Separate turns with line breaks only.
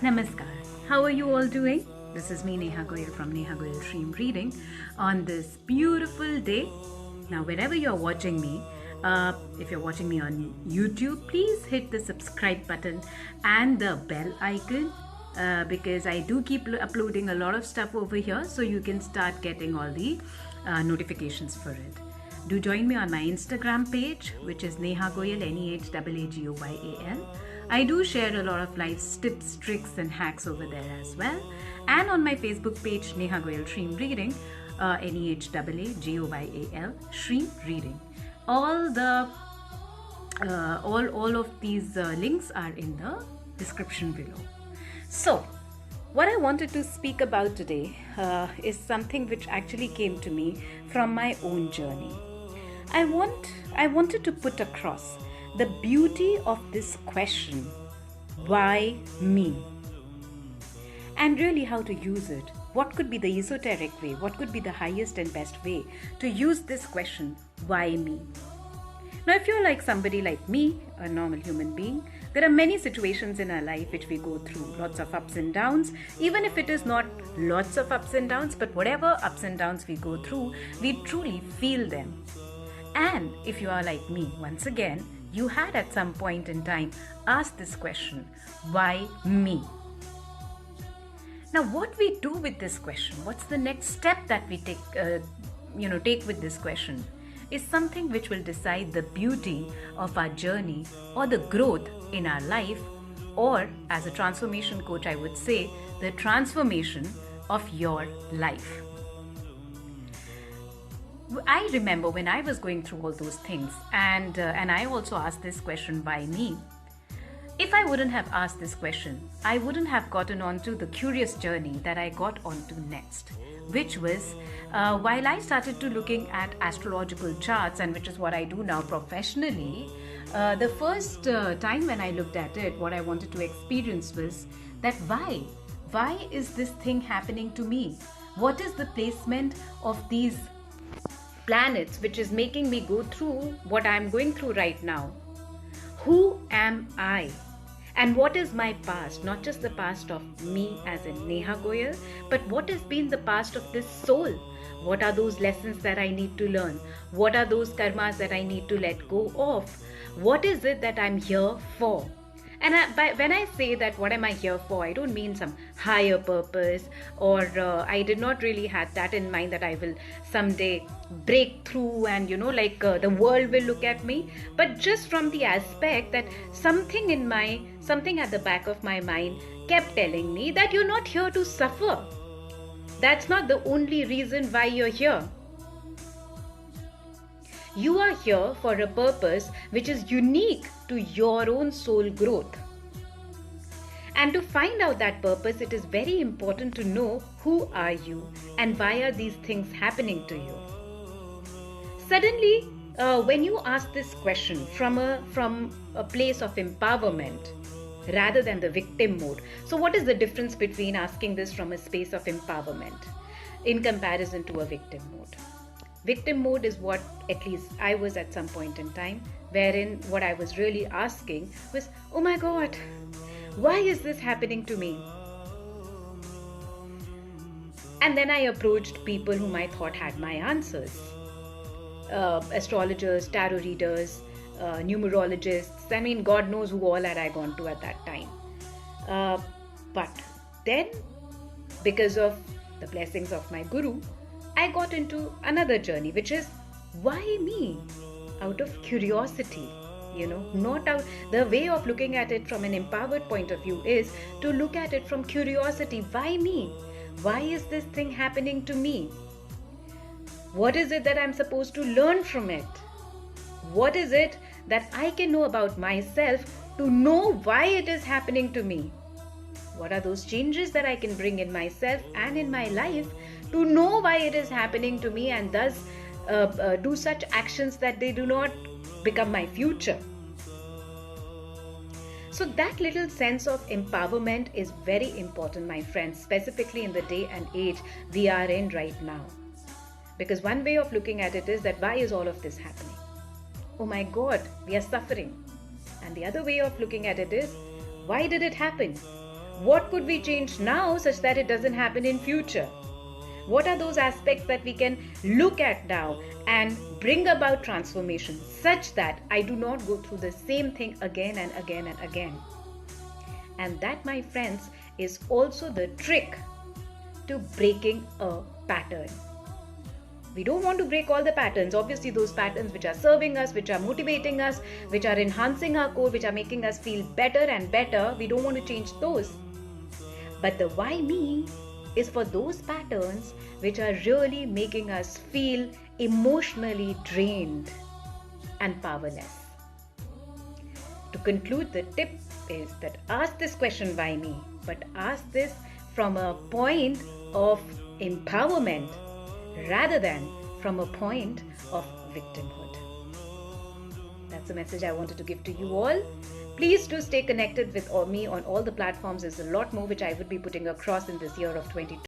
Namaskar. How are you all doing? This is me, Nehaa Goyal from Nehaa Goyal Dream Reading on this beautiful day. Now, wherever you're watching me, if you're watching me on YouTube, please hit the subscribe button and the bell icon because I do keep uploading a lot of stuff over here, so you can start getting all the notifications for it. Do join me on my Instagram page, which is Nehaa Goyal, Nehaagoyal. I do share a lot of life tips, tricks and hacks over there as well. And on my Facebook page, Nehaa Goyal Dream Reading, Nehagoyal, Dream Reading. All of these links are in the description below. So, what I wanted to speak about today is something which actually came to me from my own journey. I wanted to put across the beauty of this question, why me? And really how to use it. What could be the esoteric way? What could be the highest and best way to use this question, why me? Now, if you're like somebody like me, a normal human being, there are many situations in our life which we go through, lots of ups and downs. Even if it is not lots of ups and downs, but whatever ups and downs we go through, we truly feel them. And if you are like me, once again, you had at some point in time asked this question, why me? Now, what we do with this question, what's the next step that we take with this question, is something which will decide the beauty of our journey or the growth in our life, or as a transformation coach, I would say, the transformation of your life. I remember when I was going through all those things, and I also asked this question, why me? If I wouldn't have asked this question, I wouldn't have gotten onto the curious journey that I got onto next, which was while I started to looking at astrological charts, and which is what I do now professionally. The first time when I looked at it, what I wanted to experience was that why is this thing happening to me? What is the placement of these planets which is making me go through what I'm going through right now? Who am I? And what is my past? Not just the past of me as in Nehaa Goyal, but what has been the past of this soul? What are those lessons that I need to learn? What are those karmas that I need to let go of? What is it that I'm here for? And when I say that, what am I here for? I don't mean some higher purpose, or I did not really have that in mind that I will someday break through and the world will look at me. But just from the aspect that something at the back of my mind kept telling me that you're not here to suffer. That's not the only reason why you're here. You are here for a purpose which is unique to your own soul growth. And to find out that purpose, it is very important to know who are you and why are these things happening to you. Suddenly, when you ask this question from a place of empowerment rather than the victim mode. So what is the difference between asking this from a space of empowerment in comparison to a victim mode? Victim mode is what at least I was at some point in time, wherein what I was really asking was, oh my God, why is this happening to me? And then I approached people whom I thought had my answers. Astrologers, tarot readers, numerologists. I mean, God knows who all had I gone to at that time. But then, because of the blessings of my guru, I got into another journey, which is, why me? Out of curiosity, not out. The way of looking at it from an empowered point of view is to look at it from curiosity. Why me? Why is this thing happening to me? What is it that I'm supposed to learn from it? What is it that I can know about myself to know why it is happening to me? What are those changes that I can bring in myself and in my life to know why it is happening to me, and thus do such actions that they do not become my future? So that little sense of empowerment is very important, my friends, specifically in the day and age we are in right now. Because one way of looking at it is that, why is all of this happening? Oh my God, we are suffering. And the other way of looking at it is, why did it happen? What could we change now such that it doesn't happen in future? What are those aspects that we can look at now and bring about transformation such that I do not go through the same thing again and again and again? And that, my friends, is also the trick to breaking a pattern. We don't want to break all the patterns. Obviously, those patterns which are serving us, which are motivating us, which are enhancing our core, which are making us feel better and better, we don't want to change those. But the why me is for those patterns which are really making us feel emotionally drained and powerless. To conclude, the tip is that ask this question, why me? But ask this from a point of empowerment rather than from a point of victimhood. That's the message I wanted to give to you all. Please do stay connected with me on all the platforms. There's a lot more which I would be putting across in this year of 2020.